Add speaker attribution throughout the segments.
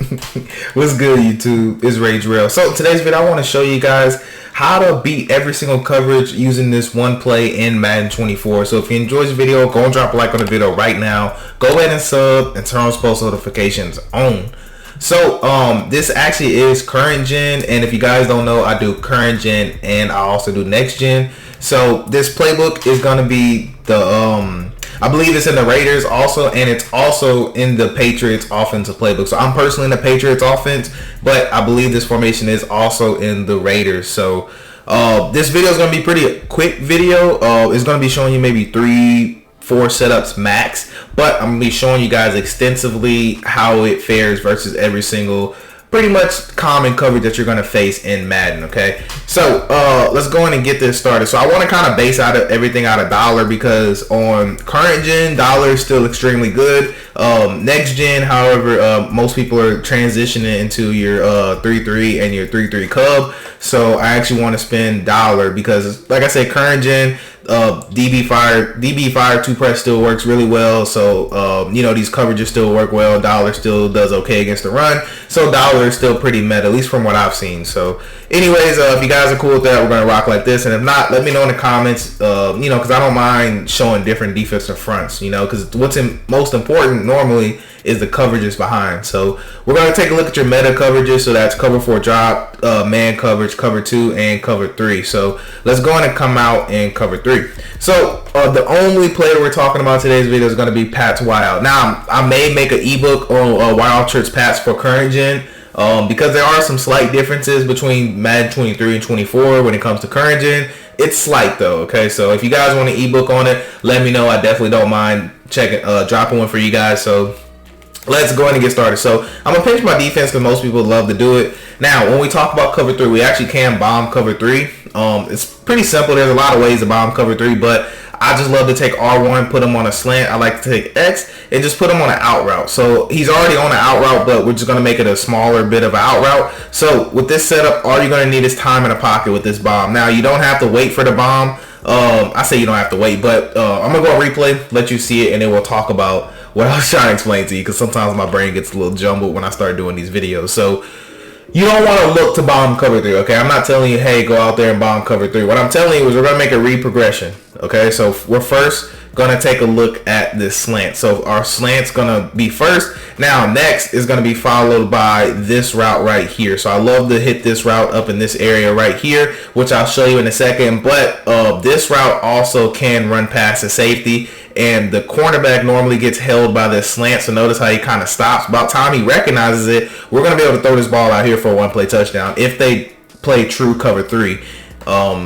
Speaker 1: What's good, YouTube? It's Rage Rail. So today's video, I want to show you guys how to beat every single coverage using this one play in Madden 24. So if you enjoyed this video, go and drop a like on the video right now. Go ahead and sub and turn on post notifications on. So this actually is current gen, and if you guys don't know, I do current gen and I also do next gen. So this playbook is gonna be the I believe it's in the Raiders also, and it's also in the Patriots offensive playbook. So I'm personally in the Patriots offense, but I believe this formation is also in the Raiders. So this video is going to be pretty quick video. It's going to be showing you maybe 3-4 setups max, but I'm going to be showing you guys extensively how it fares versus every single pretty much common coverage that you're going to face in Madden. Okay, so let's go in and get this started. So I want to kind of base out of everything out of dollar, because on current gen, dollar is still extremely good. Next gen, however, most people are transitioning into your 3-3 and your 3-3 cub. So I actually want to spend dollar because, like I said, current gen, DB fire 2 press still works really well. So you know, these coverages still work well. Dollar still does okay against the run. So dollar is still pretty meta, at least from what I've seen. So anyways, if you guys are cool with that, we're gonna rock like this. And if not, let me know in the comments. You know, because I don't mind showing different defensive fronts. You know, because what's most important normally is the coverages behind. So we're going to take a look at your meta coverages. So that's cover 4 drop, man coverage, cover 2, and cover 3. So let's go in and come out in cover 3. So the only player we're talking about today's video is going to be Pat's Wild. Now I may make an ebook on Wild Shirts Pats for current gen, because there are some slight differences between Madden 23 and 24 when it comes to current gen. It's slight though. Okay, so if you guys want an ebook on it, let me know. I definitely don't mind checking, dropping one for you guys. So let's go ahead and get started. So I'm gonna pinch my defense because most people love to do it. Now, when we talk about cover 3, we actually can bomb cover 3. It's pretty simple. There's a lot of ways to bomb cover 3, but I just love to take R1, put him on a slant. I like to take X and just put him on an out route. So he's already on an out route, but we're just gonna make it a smaller bit of an out route. So with this setup, all you're gonna need is time in the pocket with this bomb. Now you don't have to wait for the bomb. I say you don't have to wait, but I'm gonna go replay, let you see it, and then we'll talk about what I was trying to explain to you, because sometimes my brain gets a little jumbled when I start doing these videos. So you don't want to look to bomb cover 3, okay? I'm not telling you, hey, go out there and bomb cover 3. What I'm telling you is we're going to make a read progression, okay? So we're first going to take a look at this slant. So our slant's going to be first. Now next is going to be followed by this route right here. So I love to hit this route up in this area right here, which I'll show you in a second. But this route also can run past the safety, and the cornerback normally gets held by this slant. So notice how he kind of stops. About time he recognizes it, we're going to be able to throw this ball out here for a one-play touchdown if they play true cover 3.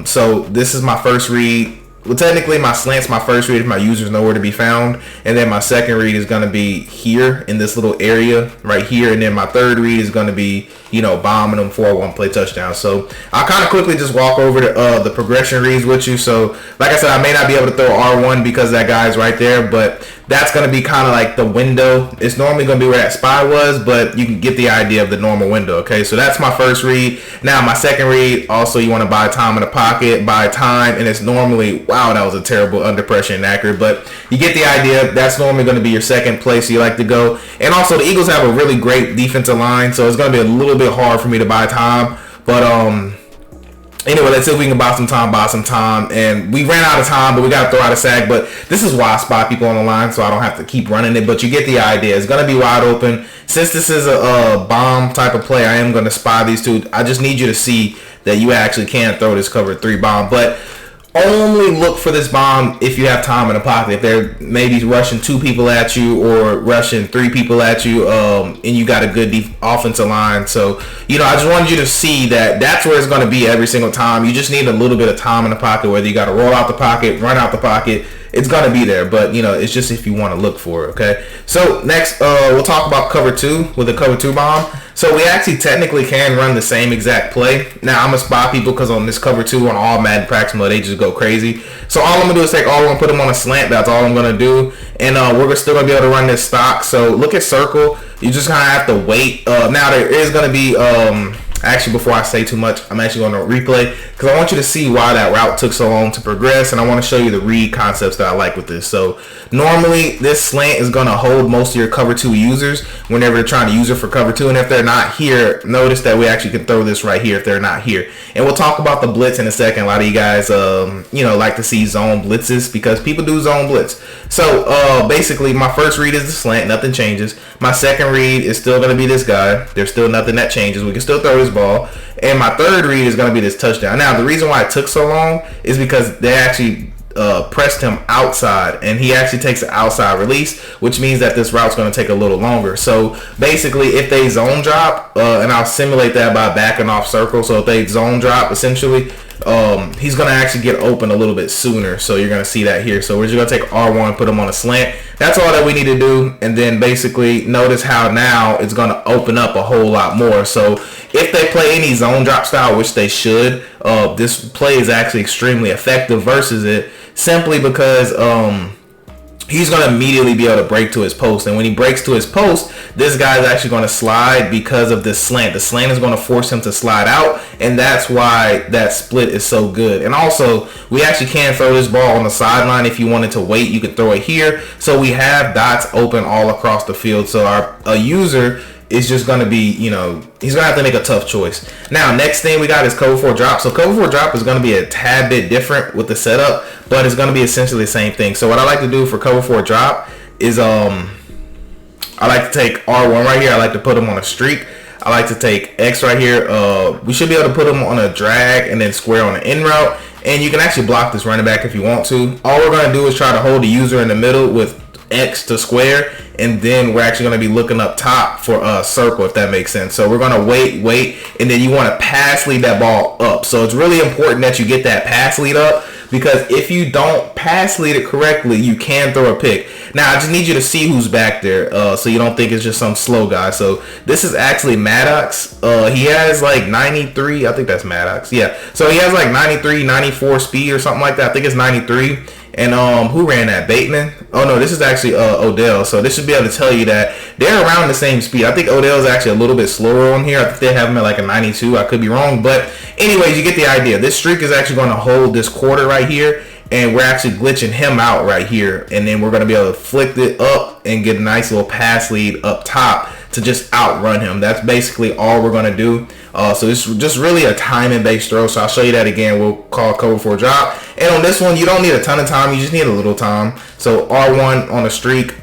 Speaker 1: So this is my first read. Well, technically my slant's my first read if my user's nowhere to be found, and then my second read is going to be here in this little area right here, and then my third read is going to be, you know, bombing them for a one-play touchdown. So I'll kind of quickly just walk over the progression reads with you. So like I said, I may not be able to throw R1 because that guy's right there, but that's going to be kind of like the window. It's normally going to be where that spy was, but you can get the idea of the normal window. Okay, so that's my first read. Now my second read, also you want to buy time in the pocket, buy time, and it's normally, wow, that was a terrible under pressure inaccurate, but you get the idea. That's normally going to be your second place you like to go. And also the Eagles have a really great defensive line, so it's going to be a little bit hard for me to buy time. But anyway, let's see if we can buy some time. And we ran out of time, but we got to throw out a sack. But this is why I spot people on the line, so I don't have to keep running it. But you get the idea. It's going to be wide open. Since this is a bomb type of play, I am going to spy these two. I just need you to see that you actually can throw this cover 3 bomb. But only look for this bomb if you have time in the pocket. If they're maybe rushing 2 people at you or rushing 3 people at you, and you got a good offensive line. So, you know, I just wanted you to see that that's where it's going to be every single time. You just need a little bit of time in the pocket, whether you got to roll out the pocket, run out the pocket. It's going to be there, but, you know, it's just if you want to look for it, okay? So next, we'll talk about cover 2 with the cover 2 bomb. So we actually technically can run the same exact play. Now I'm going to spot people because on this cover 2 on all Madden practice mode, they just go crazy. So all I'm going to do is take all of them, put them on a slant. That's all I'm going to do. And we're still going to be able to run this stock. So look at circle. You just kind of have to wait. Now there is going to be Actually, before I say too much, I'm actually going to replay because I want you to see why that route took so long to progress, and I want to show you the read concepts that I like with this. So normally this slant is going to hold most of your cover 2 users whenever they're trying to use it for cover 2, and if they're not here, notice that we actually can throw this right here if they're not here. And we'll talk about the blitz in a second. A lot of you guys like to see zone blitzes because people do zone blitz. So basically my first read is the slant, nothing changes. My second read is still going to be this guy. There's still nothing that changes. We can still throw this ball. And my third read is going to be this touchdown. Now, the reason why it took so long is because they actually pressed him outside, and he actually takes an outside release, which means that this route's going to take a little longer. So basically, if they zone drop, and I'll simulate that by backing off circle. So if they zone drop, essentially, he's going to actually get open a little bit sooner. So you're going to see that here. So we're just going to take R1, put him on a slant. That's all that we need to do. And then basically notice how now it's going to open up a whole lot more. So if they play any zone drop style, which they should, this play is actually extremely effective versus it, simply because he's going to immediately be able to break to his post. And when he breaks to his post, this guy's actually going to slide because of this slant. The slant is going to force him to slide out, and that's why that split is so good. And also, we actually can throw this ball on the sideline. If you wanted to wait, you could throw it here. So we have dots open all across the field. So our user is just going to be, he's going to have to make a tough choice. Now, next thing we got is cover 4 drop. So cover 4 drop is going to be a tad bit different with the setup, but it's going to be essentially the same thing. So what I like to do for cover 4 drop is I like to take R1 right here. I like to put him on a streak. I like to take X right here. We should be able to put him on a drag and then square on an in route. And you can actually block this running back if you want to. All we're going to do is try to hold the user in the middle with X to square, and then we're actually going to be looking up top for a circle, if that makes sense. So we're going to wait, and then you want to pass lead that ball up. So it's really important that you get that pass lead up, because if you don't pass lead it correctly, you can throw a pick. Now, I just need you to see who's back there, so you don't think it's just some slow guy. So this is actually Maddox. He has like 93. I think that's Maddox. Yeah. So he has like 93, 94 speed or something like that. I think it's 93. And who ran that? Bateman? Oh no, this is actually Odell. So this should be able to tell you that they're around the same speed. I think Odell's actually a little bit slower on here. I think they have him at like a 92. I could be wrong, but anyways, you get the idea. This streak is actually going to hold this quarter right here, and we're actually glitching him out right here, and then we're going to be able to flick it up and get a nice little pass lead up top to just outrun him. That's basically all we're going to do. So it's just really a timing based throw. So I'll show you that again. We'll call cover 4 drop. And on this one, you don't need a ton of time. You just need a little time. So R1 on a streak,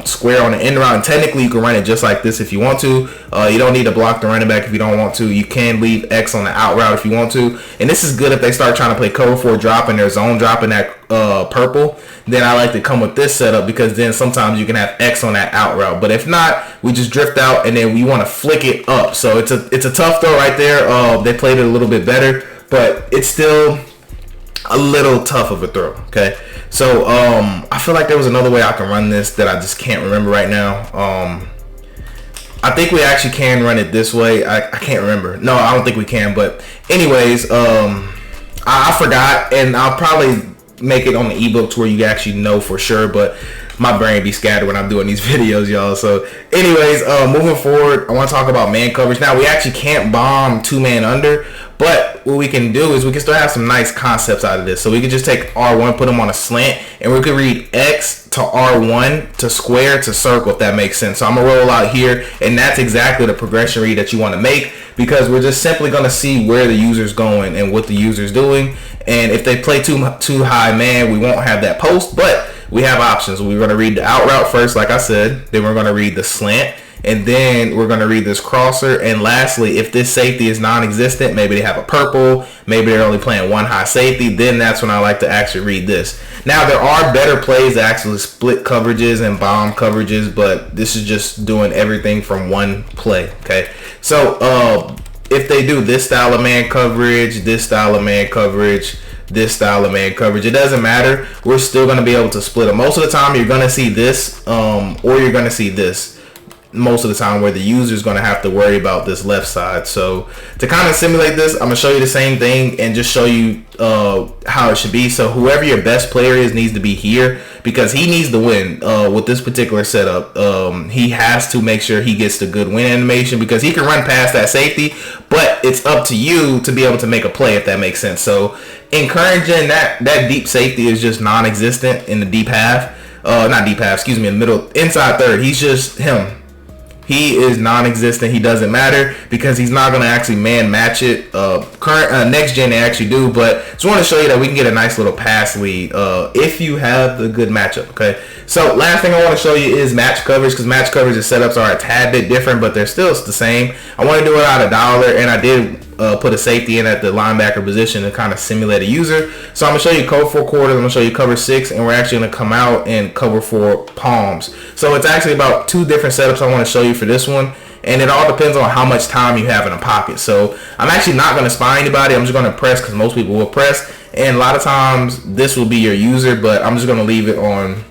Speaker 1: square on the end route. And technically, you can run it just like this if you want to. You don't need to block the running back if you don't want to. You can leave X on the out route if you want to. And this is good if they start trying to play cover 4 drop and they're zone dropping that purple. Then I like to come with this setup, because then sometimes you can have X on that out route. But if not, we just drift out, and then we want to flick it up. So it's a tough throw right there. They played it a little bit better, but it's still a little tough of a throw. Okay, so I feel like there was another way I can run this that I just can't remember right now. I think we actually can run it this way. I can't remember. No, I don't think we can. But anyways, I forgot, and I'll probably make it on the eBooks where you actually know for sure, but my brain be scattered when I'm doing these videos, y'all. So anyways, moving forward, I want to talk about man coverage. Now, we actually can't bomb 2-man under, but what we can do is we can still have some nice concepts out of this. So we can just take R1, put them on a slant, and we could read X to R1 to square to circle, if that makes sense. So I'm going to roll out here, and that's exactly the progression read that you want to make, because we're just simply going to see where the user's going and what the user's doing. And if they play too high man, we won't have that post, but we have options. We're going to read the out route first, like I said. Then we're going to read the slant, and then we're going to read this crosser. And lastly, if this safety is non-existent, maybe they have a purple, maybe they're only playing one high safety, then that's when I like to actually read this. Now, there are better plays that actually split coverages and bomb coverages, but this is just doing everything from one play. Okay, so if they do this style of man coverage, this style of man coverage, this style of man coverage, it doesn't matter. We're still going to be able to split them. Most of the time, you're going to see this, or you're going to see this. most of the time, where the user is going to have to worry about this left side. So to kind of simulate this, I'm going to show you the same thing and just show you how it should be. So whoever your best player is needs to be here, because he needs to win with this particular setup. He has to make sure he gets the good win animation, because he can run past that safety, but it's up to you to be able to make a play, if that makes sense. So encouraging that deep safety is just non-existent in the deep half. Not deep half, excuse me, in the middle, inside third. He's just him. He is non-existent. He doesn't matter, because he's not going to actually man match it. Next gen they actually do, but just want to show you that we can get a nice little pass lead if you have the good matchup. Okay, so last thing I want to show you is match coverage, because match coverage and setups are a tad bit different, but they're still the same. I want to do it out of dollar, and I did put a safety in at the linebacker position to kind of simulate a user. So I'm going to show you cover 4 quarters, I'm going to show you cover 6, and we're actually going to come out and cover 4 palms. So it's actually about 2 different setups I want to show you for this one, and it all depends on how much time you have in a pocket. So I'm actually not going to spy anybody. I'm just going to press, because most people will press, and a lot of times this will be your user, but I'm just going to leave it on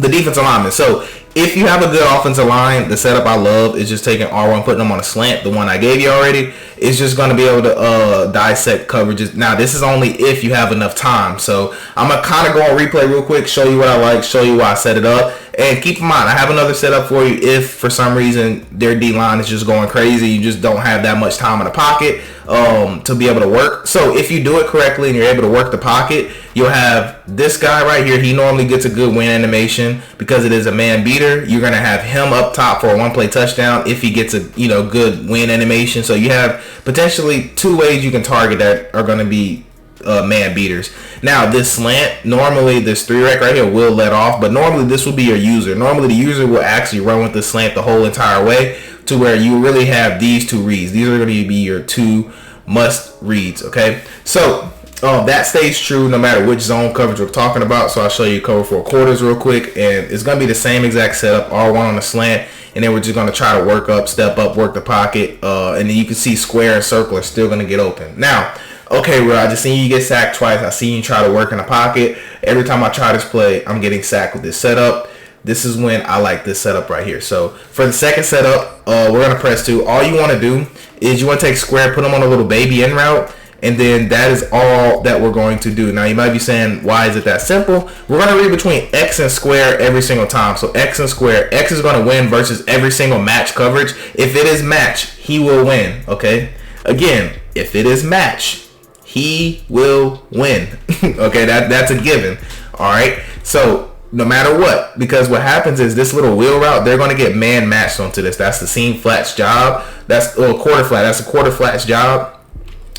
Speaker 1: the defensive lineman. So if you have a good offensive line, the setup I love is just taking R1, putting them on a slant, the one I gave you already. It's just going to be able to dissect coverages. Now, this is only if you have enough time. So I'm going to kind of go on replay real quick, show you what I like, show you why I set it up. And keep in mind, I have another setup for you if for some reason their D-line is just going crazy. You just don't have that much time in the pocket to be able to work. So if you do it correctly and you're able to work the pocket, you'll have this guy right here. He normally gets a good win animation because it is a man beater. You're going to have him up top for a 1-play touchdown if he gets a good win animation. So you have potentially 2 ways you can target that are going to be man beaters. Now this slant, normally this 3-rec right here will let off, but normally this will be your user. Normally the user will actually run with the slant the whole entire way, to where you really have these 2 reads. These are going to be your 2 must reads. Okay, so that stays true no matter which zone coverage we're talking about. So I'll show you cover 4 quarters real quick, and it's going to be the same exact setup, R1 on the slant, and then we're just going to try to work up, step up, work the pocket, and then you can see square and circle are still going to get open. Now, okay, bro, I just seen you get sacked twice. I seen you try to work in the pocket. Every time I try this play, I'm getting sacked with this setup. This is when I like this setup right here. So for the second setup, we're going to press 2. All you want to do is you want to take square, put them on a little baby in route, and then that is all that we're going to do. Now you might be saying, why is it that simple? We're going to read between X and square every single time. So X and square, X is going to win versus every single match coverage. If it is match, he will win. Okay, again, if it is match, he will win. Okay, that's a given. All right, so no matter what, because what happens is this little wheel route, they're going to get man matched onto this. That's the seam flats job. That's a quarter flat. That's a quarter flats job.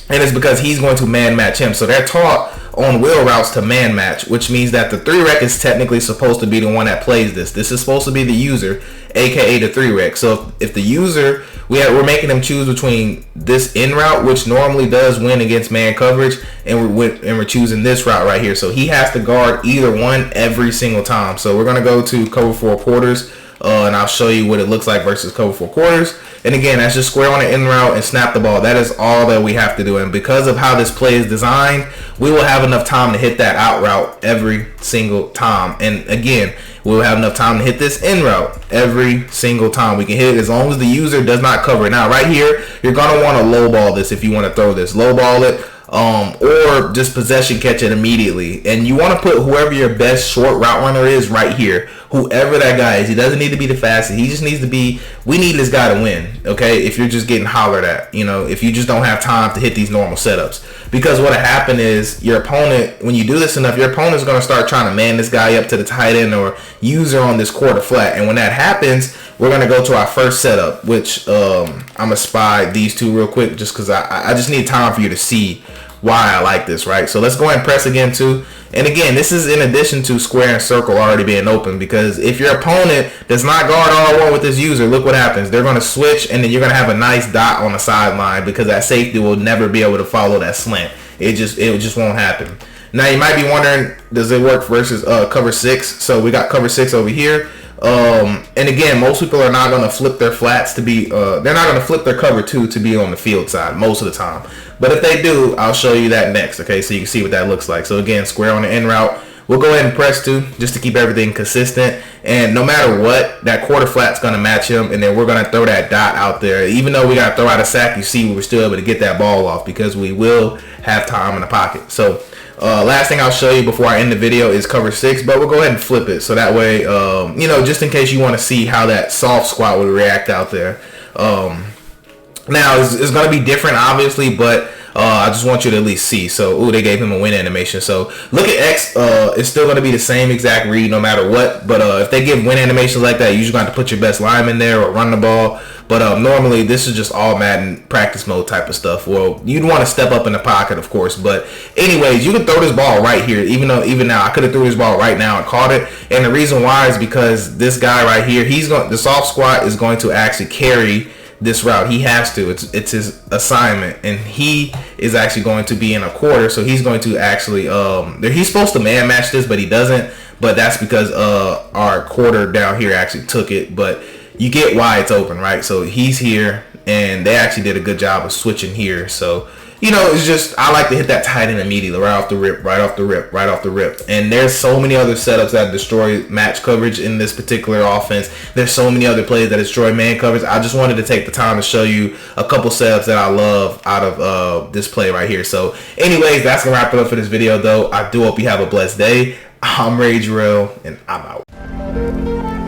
Speaker 1: And it's because he's going to man match him. So they're taught on wheel routes to man match, which means that the 3-rec is technically supposed to be the one that plays this. This is supposed to be the user, aka the 3-rec. So if the user, we're making them choose between this in route, which normally does win against man coverage, and we're choosing this route right here. So he has to guard either one every single time. So we're going to go to cover 4 quarters. And I'll show you what it looks like versus cover 4 quarters. And again, that's just square on the in route and snap the ball. That is all that we have to do. And because of how this play is designed, we will have enough time to hit that out route every single time. And again, we'll have enough time to hit this in route every single time. We can hit it as long as the user does not cover it. Now, right here, you're going to want to low ball this if you want to throw this. Low ball it. Or just possession catch it immediately. And you want to put whoever your best short route runner is right here. Whoever that guy is. He doesn't need to be the fastest. He just needs to be, we need this guy to win. Okay, if you're just getting hollered at, if you just don't have time to hit these normal setups. Because what'll happen is your opponent, when you do this enough, your opponent's going to start trying to man this guy up to the tight end or user on this quarter flat. And when that happens, we're going to go to our first setup, which I'm going to spy these 2 real quick just because I just need time for you to see why I like this, right? So let's go ahead and press again 2. And again, this is in addition to square and circle already being open, because if your opponent does not guard R1 with this user, look what happens. They're going to switch, and then you're going to have a nice dot on the sideline because that safety will never be able to follow that slant. It just won't happen. Now you might be wondering, does it work versus cover 6? So we got cover 6 over here. And again, most people are not going to flip their flats to be, they're not going to flip their cover 2 to be on the field side most of the time. But if they do, I'll show you that next, okay, so you can see what that looks like. So again, square on the in route. We'll go ahead and press 2 just to keep everything consistent. And no matter what, that quarter flat's going to match him, and then we're going to throw that dot out there. Even though we got to throw out a sack, you see we're still able to get that ball off because we will have time in the pocket. So last thing I'll show you before I end the video is cover 6, but we'll go ahead and flip it. So that way, you know, just in case you want to see how that soft squat would react out there. Now, it's going to be different, obviously, but I just want you to at least see. So, ooh, they gave him a win animation. So, look at X. It's still going to be the same exact read no matter what. But if they give win animations like that, you're usually going to put your best lineman there or run the ball. But normally, this is just all Madden practice mode type of stuff. Well, you'd want to step up in the pocket, of course. But anyways, you can throw this ball right here. Even now, I could have threw this ball right now and caught it. And the reason why is because this guy right here, the soft squat is going to actually carry this route. He has to. It's his assignment, and he is actually going to be in a quarter, so he's going to actually he's supposed to man match this, but he doesn't. But that's because our quarter down here actually took it. But you get why it's open, right? So he's here, and they actually did a good job of switching here. So, you know, it's just, I like to hit that tight end immediately, right off the rip, right off the rip, right off the rip. And there's so many other setups that destroy match coverage in this particular offense. There's so many other plays that destroy man coverage. I just wanted to take the time to show you a couple setups that I love out of this play right here. So anyways, that's going to wrap it up for this video, though. I do hope you have a blessed day. I'm Rage Real, and I'm out.